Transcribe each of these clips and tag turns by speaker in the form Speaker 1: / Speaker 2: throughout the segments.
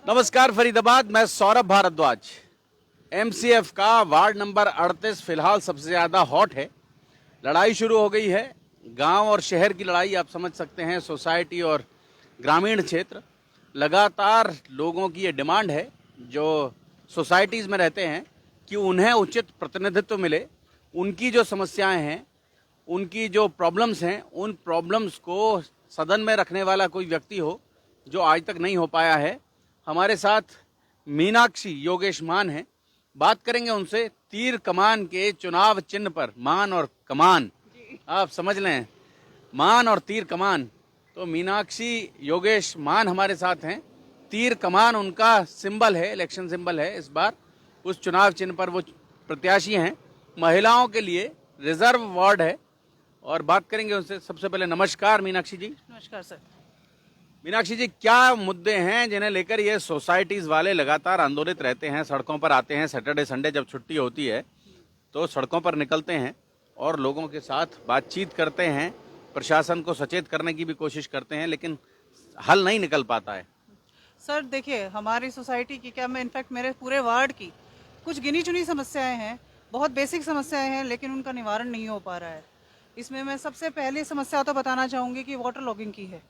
Speaker 1: नमस्कार फरीदाबाद, मैं सौरभ भारद्वाज। एमसीएफ का वार्ड नंबर 38 फिलहाल सबसे ज्यादा हॉट है। लड़ाई शुरू हो गई है। गांव और शहर की लड़ाई आप समझ सकते हैं। सोसाइटी और ग्रामीण क्षेत्र, लगातार लोगों की ये डिमांड है जो सोसाइटीज़ में रहते हैं कि उन्हें उचित प्रतिनिधित्व मिले। उनकी जो समस्याएं हैं, उनकी जो प्रॉब्लम्स हैं, उन प्रॉब्लम्स को सदन में रखने वाला कोई व्यक्ति हो, जो आज तक नहीं हो पाया है। हमारे साथ मीनाक्षी योगेश मान हैं। बात करेंगे उनसे तीर कमान के चुनाव चिन्ह पर। मान और कमान, आप समझ लें, मान और तीर कमान। तो मीनाक्षी योगेश मान हमारे साथ हैं। तीर कमान उनका सिंबल है, इलेक्शन सिंबल है। इस बार उस चुनाव चिन्ह पर वो प्रत्याशी हैं। महिलाओं के लिए रिजर्व वार्ड है और बात करेंगे उनसे। सबसे पहले नमस्कार मीनाक्षी जी।
Speaker 2: नमस्कार सर।
Speaker 1: मीनाक्षी जी, क्या मुद्दे हैं जिन्हें लेकर ये सोसाइटीज वाले लगातार आंदोलित रहते हैं, सड़कों पर आते हैं? सैटरडे संडे जब छुट्टी होती है तो सड़कों पर निकलते हैं और लोगों के साथ बातचीत करते हैं, प्रशासन को सचेत करने की भी कोशिश करते हैं, लेकिन हल नहीं निकल पाता है।
Speaker 2: सर देखिए, हमारी सोसाइटी की क्या, मैं इनफैक्ट मेरे पूरे वार्ड की कुछ गिनी चुनी समस्याएं हैं, बहुत बेसिक समस्याएं हैं, लेकिन उनका निवारण नहीं हो पा रहा है। इसमें मैं सबसे पहली समस्या तो बताना चाहूँगी कि वाटर लॉगिंग की है।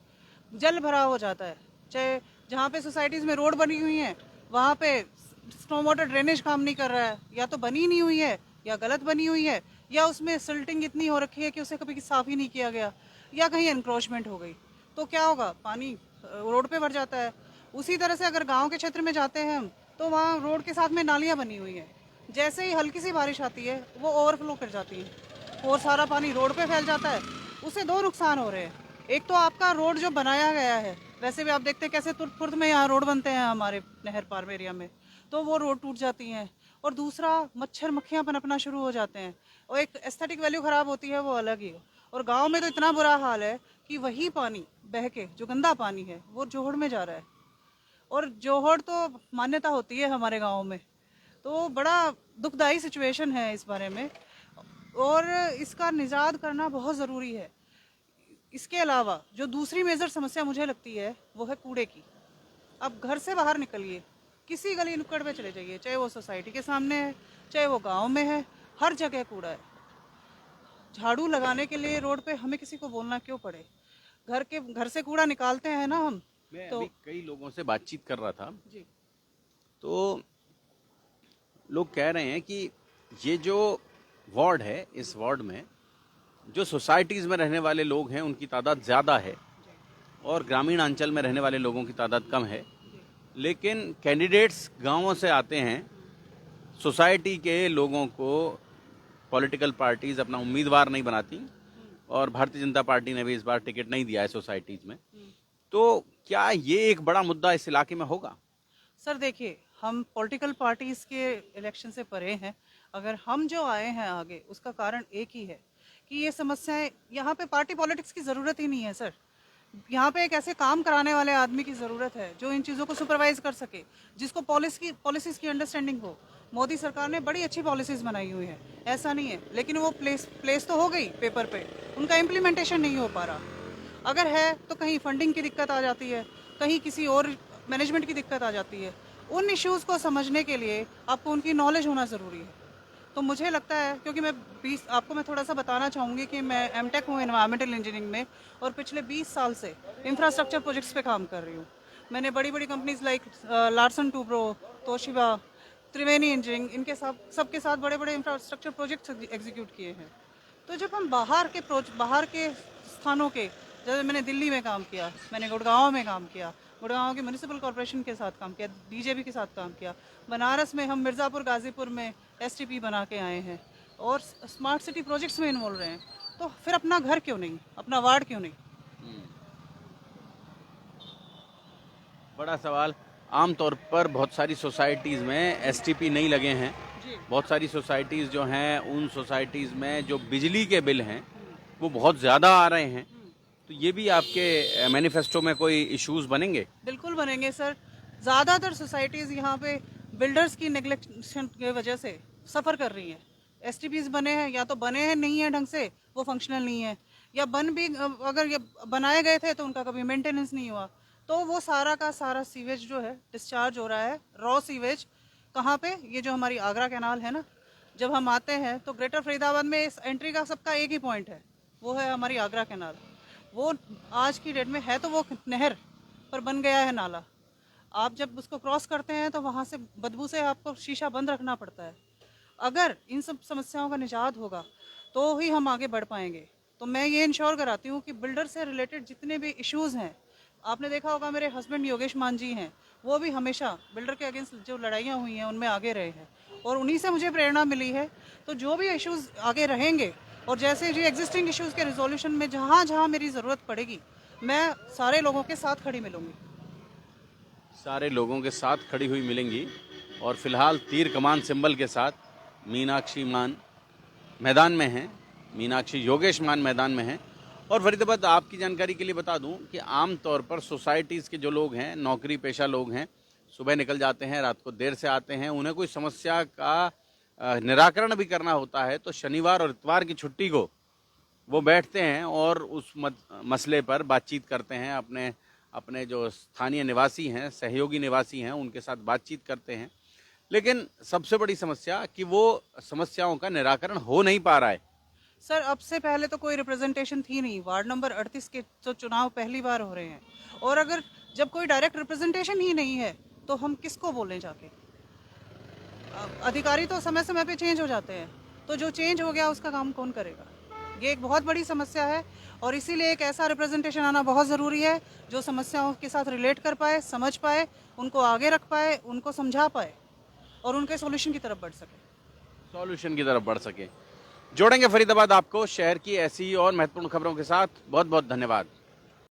Speaker 2: जल भराव हो जाता है, चाहे जहाँ पे सोसाइटीज़ में रोड बनी हुई हैं वहाँ पे स्टॉर्म वाटर ड्रेनेज काम नहीं कर रहा है, या तो बनी नहीं हुई है या गलत बनी हुई है, या उसमें सिल्टिंग इतनी हो रखी है कि उसे कभी साफ़ ही नहीं किया गया, या कहीं एनक्रोचमेंट हो गई। तो क्या होगा, पानी रोड पे भर जाता है। उसी तरह से अगर गांव के क्षेत्र में जाते हैं हम, तो वहाँ रोड के साथ में नालियाँ बनी हुई हैं। जैसे ही हल्की सी बारिश आती है वो ओवरफ्लो कर जाती हैं और सारा पानी रोड पे फैल जाता है। उससे दो नुकसान हो रहे हैं। एक तो आपका रोड जो बनाया गया है, वैसे भी आप देखते हैं कैसे तुर्त फुर्त में यहाँ रोड बनते हैं हमारे नहर पार में एरिया में, तो वो रोड टूट जाती हैं। और दूसरा, मच्छर मक्खियाँ पनपना शुरू हो जाते हैं और एक एस्थेटिक वैल्यू ख़राब होती है, वो अलग ही। और गांव में तो इतना बुरा हाल है कि वही पानी बह के, जो गंदा पानी है, वो जोहड़ में जा रहा है। और जोहड़ तो मान्यता होती है हमारे गांव में, तो बड़ा दुखदाई सिचुएशन है इस बारे में, और इसका निजात करना बहुत ज़रूरी है। इसके अलावा जो दूसरी मेजर समस्या मुझे लगती है वो है कूड़े की। अब घर से बाहर निकलिए, किसी गली नुक्कड़ पे चले जाइए, चाहे वो सोसाइटी के सामने है, चाहे वो गांव में है, हर जगह कूड़ा है। झाड़ू लगाने के लिए रोड पे हमें किसी को बोलना क्यों पड़े, घर से कूड़ा निकालते हैं ना हम।
Speaker 1: मैं
Speaker 2: तो
Speaker 1: अभी कई लोगों से बातचीत कर रहा था,
Speaker 2: जी,
Speaker 1: तो लोग कह रहे हैं कि ये जो वार्ड है, इस वार्ड में जो सोसाइटीज़ में रहने वाले लोग हैं उनकी तादाद ज़्यादा है और ग्रामीण अंचल में रहने वाले लोगों की तादाद कम है। लेकिन कैंडिडेट्स गांवों से आते हैं। सोसाइटी के लोगों को पॉलिटिकल पार्टीज अपना उम्मीदवार नहीं बनाती और भारतीय जनता पार्टी ने भी इस बार टिकट नहीं दिया है सोसाइटीज में। तो क्या ये एक बड़ा मुद्दा इस इलाके में होगा?
Speaker 2: सर देखिए, हम पॉलिटिकल पार्टीज के इलेक्शन से परे हैं। अगर हम जो आए हैं आगे, उसका कारण एक ही है कि ये समस्याएं, यहाँ पे पार्टी पॉलिटिक्स की ज़रूरत ही नहीं है सर। यहाँ पे एक ऐसे काम कराने वाले आदमी की ज़रूरत है जो इन चीज़ों को सुपरवाइज कर सके, जिसको पॉलिसीज़ की अंडरस्टैंडिंग हो। मोदी सरकार ने बड़ी अच्छी पॉलिसीज़ बनाई हुई है, ऐसा नहीं है, लेकिन वो प्लेस तो हो गई पेपर पे, उनका इम्प्लीमेंटेशन नहीं हो पा रहा। अगर है तो कहीं फंडिंग की दिक्कत आ जाती है, कहीं किसी और मैनेजमेंट की दिक्कत आ जाती है। उन इश्यूज़ को समझने के लिए आपको उनकी नॉलेज होना ज़रूरी है। तो मुझे लगता है, क्योंकि आपको मैं थोड़ा सा बताना चाहूँगी कि मैं एमटेक हूँ एनवायरमेंटल इंजीनियरिंग में, और पिछले 20 साल से इंफ्रास्ट्रक्चर प्रोजेक्ट्स पे काम कर रही हूँ। मैंने बड़ी बड़ी companies like Larsen Toubro, Toshiba, Triveni engineering, इनके सबके साथ बड़े बड़े इंफ्रास्ट्रक्चर प्रोजेक्ट्स एग्जीक्यूट किए हैं। तो जब हम बाहर के स्थानों के, जैसे मैंने दिल्ली में काम किया, मैंने गुड़गांव में काम किया, गुड़गांव के म्यूनिसिपल कॉर्पोरेशन के साथ काम किया, बीजेपी के साथ काम किया, बनारस में हम मिर्ज़ापुर गाज़ीपुर में एसटीपी बना के आए हैं और स्मार्ट सिटी प्रोजेक्ट्स में इन्वॉल्व रहे हैं। तो फिर अपना घर क्यों नहीं, अपना वार्ड क्यों नहीं?
Speaker 1: बड़ा सवाल। आमतौर पर बहुत सारी सोसाइटीज़ में एसटीपी नहीं लगे हैं।
Speaker 2: जी।
Speaker 1: बहुत सारी सोसाइटीज़ जो हैं, उन सोसाइटीज़ में जो बिजली के बिल हैं वो बहुत ज़्यादा आ रहे हैं। तो ये भी आपके मैनिफेस्टो में कोई इश्यूज बनेंगे?
Speaker 2: बिल्कुल बनेंगे सर। ज़्यादातर सोसाइटीज़ यहाँ पे बिल्डर्स की नेग्लेक्शन की वजह से सफ़र कर रही हैं। एसटीपीज़ बने हैं, या तो बने हैं नहीं है ढंग से, वो फंक्शनल नहीं है, या बन भी अगर ये बनाए गए थे तो उनका कभी मेंटेनेंस नहीं हुआ। तो वो सारा का सारा सीवेज जो है डिस्चार्ज हो रहा है, रॉ सीवेज। कहाँ पे? ये जो हमारी आगरा कैनाल है ना, जब हम आते हैं तो ग्रेटर फरीदाबाद में इस एंट्री का सबका एक ही पॉइंट है, वो है हमारी आगरा कैनाल। वो आज की डेट में है तो वो नहर पर बन गया है नाला। आप जब उसको क्रॉस करते हैं तो वहाँ से बदबू से आपको शीशा बंद रखना पड़ता है। अगर इन सब समस्याओं का निजात होगा तो ही हम आगे बढ़ पाएंगे। तो मैं ये इंश्योर कराती हूँ कि बिल्डर से रिलेटेड जितने भी इश्यूज़ हैं, आपने देखा होगा मेरे हस्बैंड योगेश मान जी हैं, वो भी हमेशा बिल्डर के अगेंस्ट जो लड़ाइयाँ हुई हैं उनमें आगे रहे हैं और उन्हीं से मुझे प्रेरणा मिली है। तो जो भी इश्यूज़ आगे रहेंगे और जैसे जो एग्जिस्टिंग इश्यूज़ के रिजोल्यूशन में जहाँ जहाँ मेरी ज़रूरत पड़ेगी, मैं सारे लोगों के साथ खड़ी मिलूँगी।
Speaker 1: सारे लोगों के साथ खड़ी हुई मिलेंगी। और फिलहाल तीर कमान सिंबल के साथ मीनाक्षी मान मैदान में हैं, मीनाक्षी योगेश मान मैदान में हैं। और फरीदाबाद आपकी जानकारी के लिए बता दूं कि आम तौर पर सोसाइटीज़ के जो लोग हैं, नौकरी पेशा लोग हैं, सुबह निकल जाते हैं, रात को देर से आते हैं, उन्हें कोई समस्या का निराकरण भी करना होता है तो शनिवार और इतवार की छुट्टी को वो बैठते हैं और उस मसले पर बातचीत करते हैं। अपने अपने जो स्थानीय निवासी हैं, सहयोगी निवासी हैं, उनके साथ बातचीत करते हैं। लेकिन सबसे बड़ी समस्या कि वो समस्याओं का निराकरण हो नहीं पा रहा है।
Speaker 2: सर, अब से पहले तो कोई रिप्रेजेंटेशन थी नहीं। वार्ड नंबर 38 के तो चुनाव पहली बार हो रहे हैं और अगर जब कोई डायरेक्ट रिप्रेजेंटेशन ही नहीं है तो हम किसको बोलें जाके? अधिकारी तो समय समय पे चेंज हो जाते हैं, तो जो चेंज हो गया उसका काम कौन करेगा? ये एक बहुत बड़ी समस्या है और इसीलिए एक ऐसा रिप्रेजेंटेशन आना बहुत ज़रूरी है जो समस्याओं के साथ रिलेट कर पाए, समझ पाए, उनको आगे रख पाए, उनको समझा पाए और उनके सॉल्यूशन की तरफ बढ़ सके।
Speaker 1: सॉल्यूशन की तरफ बढ़ सके। जोड़ेंगे फरीदाबाद आपको शहर की ऐसी और महत्वपूर्ण खबरों के साथ। बहुत बहुत धन्यवाद।